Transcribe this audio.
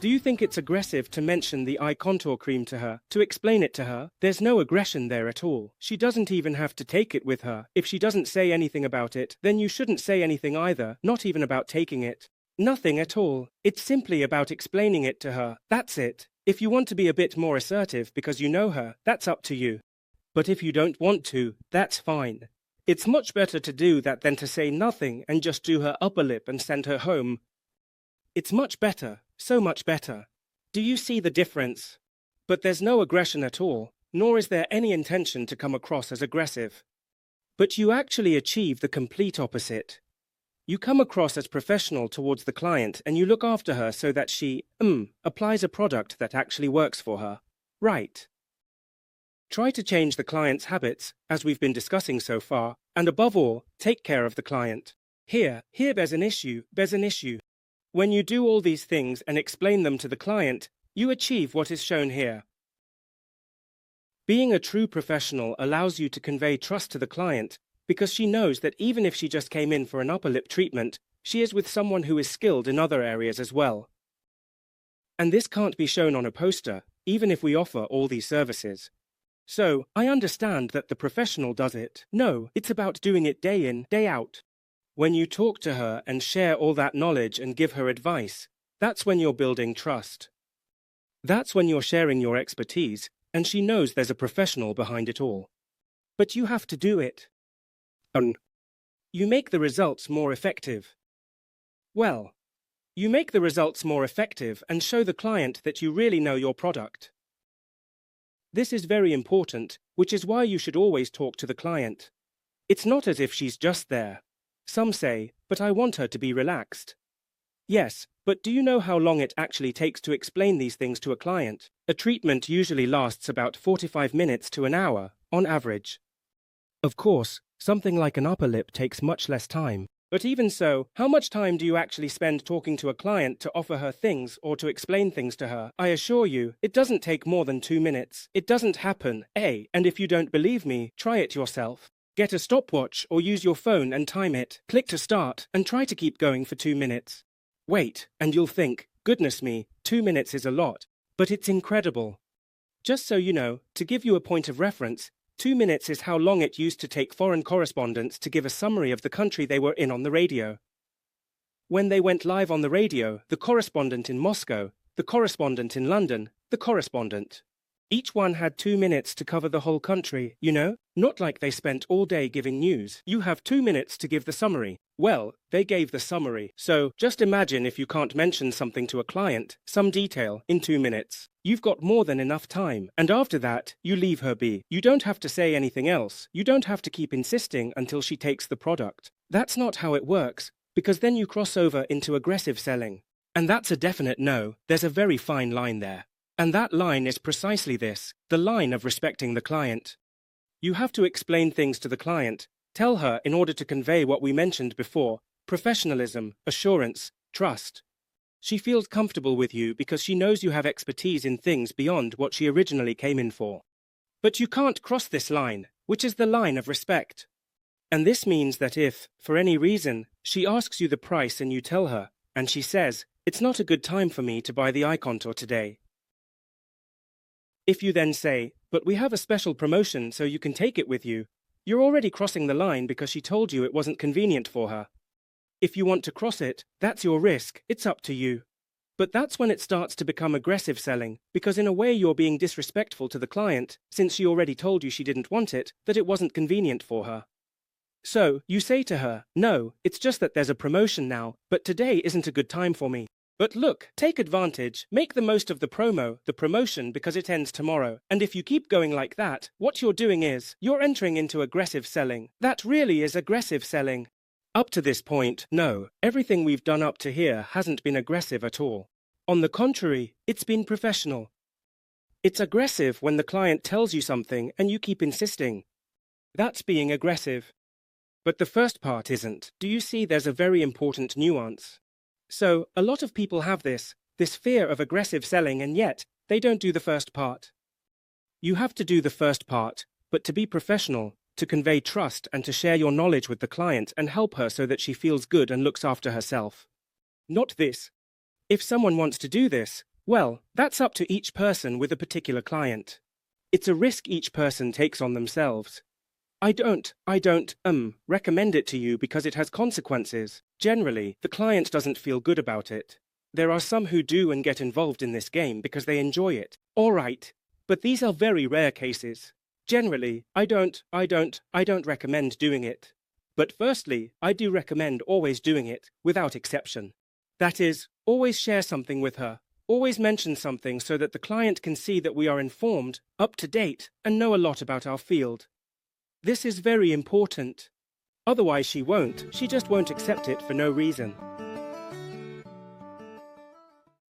Do you think it's aggressive to mention the eye contour cream to her, to explain it to her? There's no aggression there at all. She doesn't even have to take it with her. If she doesn't say anything about it, then you shouldn't say anything either, not even about taking it. Nothing at all. It's simply about explaining it to her. That's it. If you want to be a bit more assertive because you know her, that's up to you. But if you don't want to, that's fine. It's much better to do that than to say nothing and just do her upper lip and send her home. It's much better, so much better. Do you see the difference? But there's no aggression at all, nor is there any intention to come across as aggressive. But you actually achieve the complete opposite. You come across as professional towards the client and you look after her so that she, applies a product that actually works for her. Right. Try to change the client's habits, as we've been discussing so far, and above all, take care of the client. Here there's an issue. When you do all these things and explain them to the client, you achieve what is shown here. Being a true professional allows you to convey trust to the client, because she knows that even if she just came in for an upper lip treatment, she is with someone who is skilled in other areas as well. And this can't be shown on a poster, even if we offer all these services. So, I understand that the professional does it. No, it's about doing it day in, day out. When you talk to her and share all that knowledge and give her advice, that's when you're building trust. That's when you're sharing your expertise, and she knows there's a professional behind it all. But you have to do it. You make the results more effective. Well, you make the results more effective and show the client that you really know your product. This is very important, which is why you should always talk to the client. It's not as if she's just there. Some say, but I want her to be relaxed. Yes, but do you know how long it actually takes to explain these things to a client? A treatment usually lasts about 45 minutes to an hour, on average. Of course, something like an upper lip takes much less time. But even so, how much time do you actually spend talking to a client to offer her things or to explain things to her? I assure you, it doesn't take more than 2 minutes. It doesn't happen, and if you don't believe me, try it yourself. Get a stopwatch or use your phone and time it. Click to start and try to keep going for 2 minutes. Wait, and you'll think, goodness me, 2 minutes is a lot. But it's incredible. Just so you know, to give you a point of reference, 2 minutes is how long it used to take foreign correspondents to give a summary of the country they were in on the radio. When they went live on the radio, the correspondent in Moscow, the correspondent in London, the correspondent. Each one had 2 minutes to cover the whole country, you know? Not like they spent all day giving news. You have 2 minutes to give the summary. Well, they gave the summary. So, just imagine if you can't mention something to a client, some detail, in 2 minutes. You've got more than enough time, and after that, you leave her be. You don't have to say anything else. You don't have to keep insisting until she takes the product. That's not how it works, because then you cross over into aggressive selling. And that's a definite no. There's a very fine line there. And that line is precisely this, the line of respecting the client. You have to explain things to the client, tell her in order to convey what we mentioned before, professionalism, assurance, trust. She feels comfortable with you because she knows you have expertise in things beyond what she originally came in for. But you can't cross this line, which is the line of respect. And this means that if, for any reason, she asks you the price and you tell her, and she says, "It's not a good time for me to buy the eye contour today." If you then say, "But we have a special promotion so you can take it with you," you're already crossing the line because she told you it wasn't convenient for her. If you want to cross it, that's your risk, it's up to you. But that's when it starts to become aggressive selling, because in a way you're being disrespectful to the client, since she already told you she didn't want it, that it wasn't convenient for her. So, you say to her, "No, it's just that there's a promotion now, but today isn't a good time for me. But look, take advantage, make the most of the promotion because it ends tomorrow. And if you keep going like that, what you're doing is, you're entering into aggressive selling. That really is aggressive selling. Up to this point, no, everything we've done up to here hasn't been aggressive at all. On the contrary, it's been professional. It's aggressive when the client tells you something and you keep insisting. That's being aggressive. But the first part isn't. Do you see there's a very important nuance? So, a lot of people have this fear of aggressive selling, and yet, they don't do the first part. You have to do the first part, but to be professional, to convey trust and to share your knowledge with the client and help her so that she feels good and looks after herself. Not this. If someone wants to do this, well, that's up to each person with a particular client. It's a risk each person takes on themselves. I don't recommend it to you because it has consequences. Generally, the client doesn't feel good about it. There are some who do and get involved in this game because they enjoy it. All right, but these are very rare cases. Generally, I don't recommend doing it. But firstly, I do recommend always doing it, without exception. That is, always share something with her. Always mention something so that the client can see that we are informed, up to date, and know a lot about our field. This is very important. Otherwise she just won't accept it for no reason.